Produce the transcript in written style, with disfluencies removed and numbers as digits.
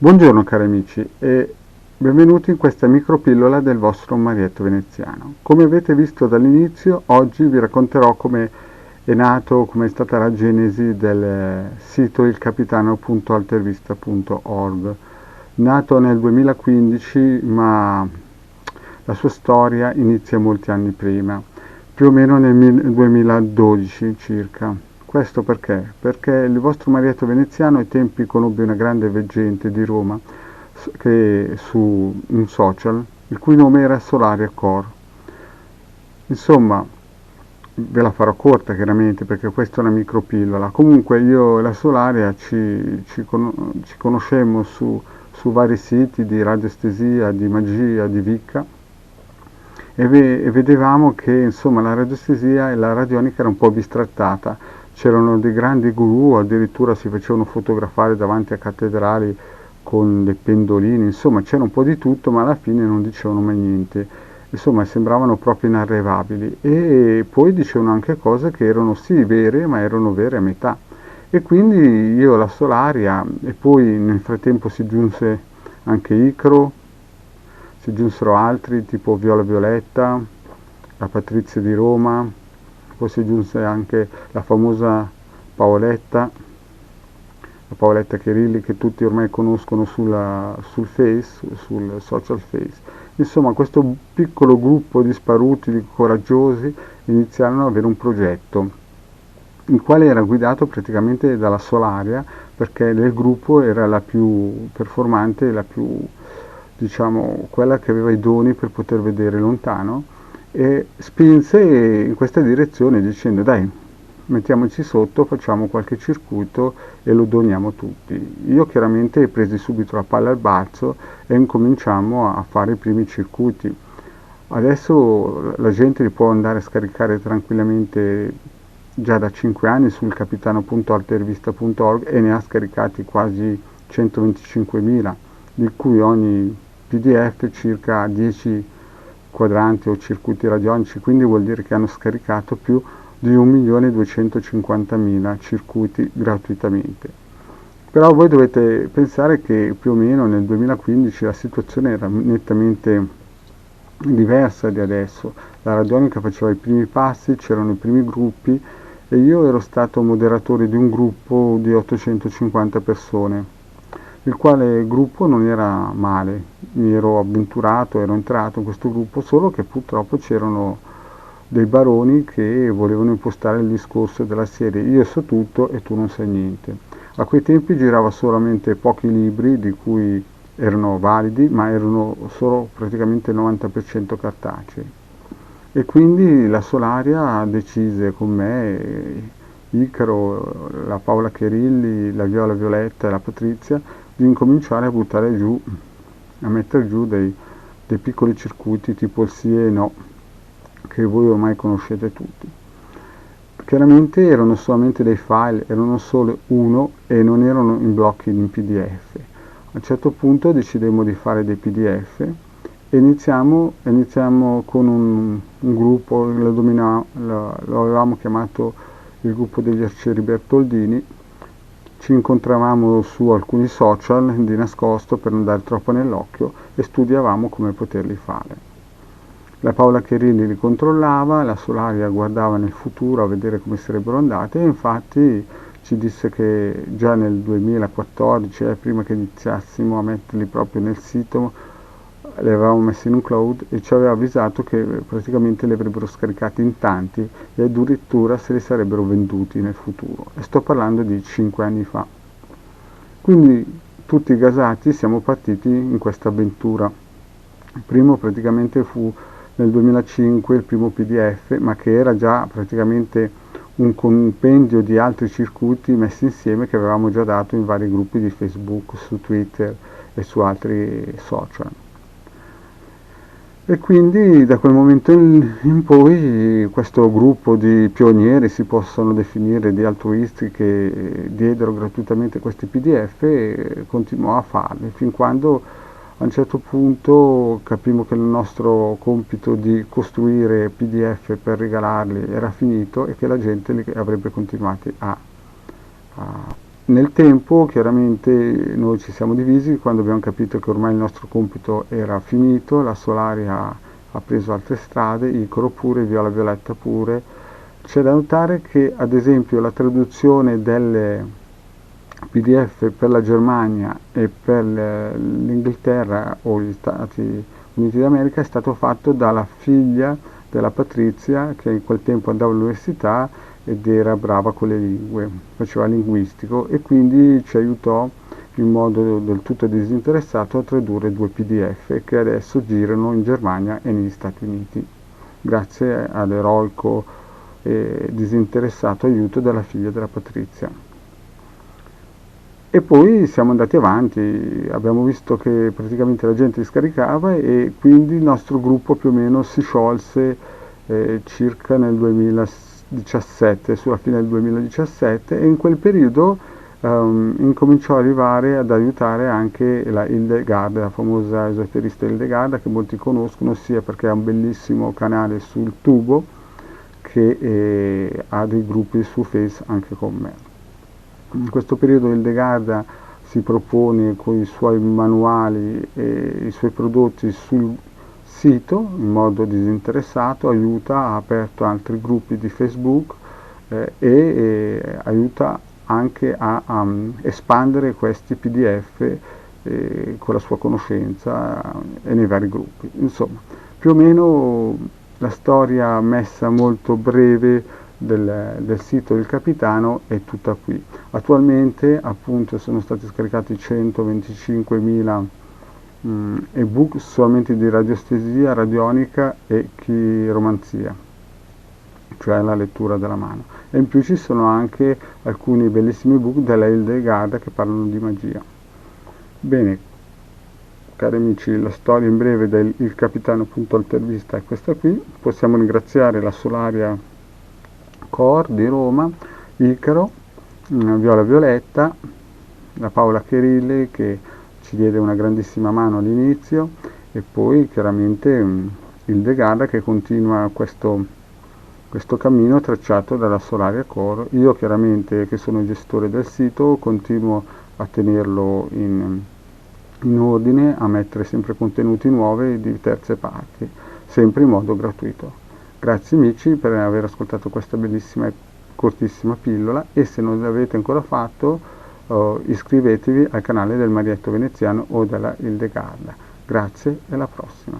Buongiorno cari amici e benvenuti in questa micropillola del vostro Marietto Veneziano. Come avete visto dall'inizio, oggi vi racconterò come è nato, come è stata la genesi del sito ilcapitano.altervista.org. Nato nel 2015, ma la sua storia inizia molti anni prima, più o meno nel 2012 circa. Questo perché? Perché il vostro Marietto Veneziano ai tempi conobbe una grande veggente di Roma su un social, il cui nome era Solaria Core. Insomma, ve la farò corta chiaramente perché questa è una micropillola. Comunque io e la Solaria ci conoscemmo su vari siti di radiestesia, di magia, di Wicca e vedevamo che insomma la radiestesia e la radionica era un po' bistrattata. C'erano dei grandi guru, addirittura si facevano fotografare davanti a cattedrali con dei pendolini, insomma c'era un po' di tutto, ma alla fine non dicevano mai niente. Insomma sembravano proprio inarrivabili e poi dicevano anche cose che erano sì vere, ma erano vere a metà. E quindi io la Solaria e poi nel frattempo si giunse anche Icro, si giunsero altri tipo Viola Violetta, la Patrizia di Roma, poi si giunse anche la famosa Paoletta, la Paoletta Cherilli che tutti ormai conoscono sul social Face. Insomma, questo piccolo gruppo di sparuti, di coraggiosi, iniziarono ad avere un progetto, il quale era guidato praticamente dalla Solaria, perché nel gruppo era la più performante, la più, diciamo, quella che aveva i doni per poter vedere lontano, e spinse in questa direzione dicendo dai, mettiamoci sotto, facciamo qualche circuito e lo doniamo tutti. Io chiaramente presi subito la palla al balzo e incominciamo a fare i primi circuiti. Adesso la gente li può andare a scaricare tranquillamente già da 5 anni sul capitano.altervista.org e ne ha scaricati quasi 125.000, di cui ogni PDF circa 10 quadranti o circuiti radionici, quindi vuol dire che hanno scaricato più di 1.250.000 circuiti gratuitamente. Però voi dovete pensare che più o meno nel 2015 la situazione era nettamente diversa di adesso. La radionica faceva i primi passi, c'erano i primi gruppi e io ero stato moderatore di un gruppo di 850 persone, il quale gruppo non era male, mi ero avventurato, ero entrato in questo gruppo, solo che purtroppo c'erano dei baroni che volevano impostare il discorso della serie io so tutto e tu non sai niente. A quei tempi girava solamente pochi libri di cui erano validi, ma erano solo praticamente il 90% cartacei. E quindi la Solaria decise con me, Icaro, la Paola Cherilli, la Viola Violetta e la Patrizia di incominciare a buttare giù, a mettere giù dei piccoli circuiti tipo il sì e no, che voi ormai conoscete tutti. Chiaramente erano solamente dei file, erano solo uno e non erano in blocchi in PDF. A un certo punto decidemmo di fare dei PDF e iniziamo con un gruppo, lo avevamo chiamato il gruppo degli arcieri Bertoldini. Ci incontravamo su alcuni social di nascosto per non dare troppo nell'occhio e studiavamo come poterli fare. La Paola Cherilli li controllava, la Solaria guardava nel futuro a vedere come sarebbero andate e infatti ci disse che già nel 2014, prima che iniziassimo a metterli proprio nel sito, li avevamo messi in un cloud e ci aveva avvisato che praticamente li avrebbero scaricati in tanti e addirittura se li sarebbero venduti nel futuro. E sto parlando di 5 anni fa. Quindi tutti gasati siamo partiti in questa avventura. Il primo praticamente fu nel 2005 il primo PDF, ma che era già praticamente un compendio di altri circuiti messi insieme che avevamo già dato in vari gruppi di Facebook, su Twitter e su altri social. E quindi da quel momento in poi questo gruppo di pionieri, si possono definire, di altruisti che diedero gratuitamente questi PDF, continuò a farli fin quando a un certo punto capimmo che il nostro compito di costruire PDF per regalarli era finito e che la gente li avrebbe continuati a Nel tempo chiaramente noi ci siamo divisi quando abbiamo capito che ormai il nostro compito era finito, la Solaria ha preso altre strade, Icaro pure, Viola Violetta pure. C'è da notare che ad esempio la traduzione delle PDF per la Germania e per l'Inghilterra o gli Stati Uniti d'America è stato fatto dalla figlia della Patrizia, che in quel tempo andava all'università ed era brava con le lingue, faceva linguistico e quindi ci aiutò in modo del tutto disinteressato a tradurre 2 PDF che adesso girano in Germania e negli Stati Uniti, grazie all'eroico e disinteressato aiuto della figlia della Patrizia. E poi siamo andati avanti, abbiamo visto che praticamente la gente li scaricava e quindi il nostro gruppo più o meno si sciolse circa nel 2017, sulla fine del 2017, e in quel periodo incominciò ad arrivare ad aiutare anche la Hildegarda, la famosa esoterista Hildegarda che molti conoscono sia perché ha un bellissimo canale sul Tubo che ha dei gruppi su Face anche con me. In questo periodo Hildegarda si propone con i suoi manuali e i suoi prodotti sul sito in modo disinteressato, aiuta, ha aperto altri gruppi di Facebook aiuta anche a espandere questi PDF con la sua conoscenza e nei vari gruppi. Insomma, più o meno la storia messa molto breve del sito del capitano è tutta qui. Attualmente appunto sono stati scaricati 125.000 ebook solamente di radiostesia, radionica e chiromanzia, cioè la lettura della mano. E in più ci sono anche alcuni bellissimi ebook della Hildegarda che parlano di magia. Bene, cari amici, la storia in breve del Il Capitano.intervista è questa qui. Possiamo ringraziare la Solaria Cor di Roma, Icaro, Viola Violetta, la Paola Cherilli che ci diede una grandissima mano all'inizio e poi chiaramente Hildegarda che continua questo cammino tracciato dalla Solaria Cor. Io chiaramente che sono il gestore del sito continuo a tenerlo in ordine, a mettere sempre contenuti nuovi di terze parti, sempre in modo gratuito. Grazie amici per aver ascoltato questa bellissima e cortissima pillola e se non l'avete ancora fatto iscrivetevi al canale del Marietto Veneziano o della Hildegarda. Grazie e alla prossima.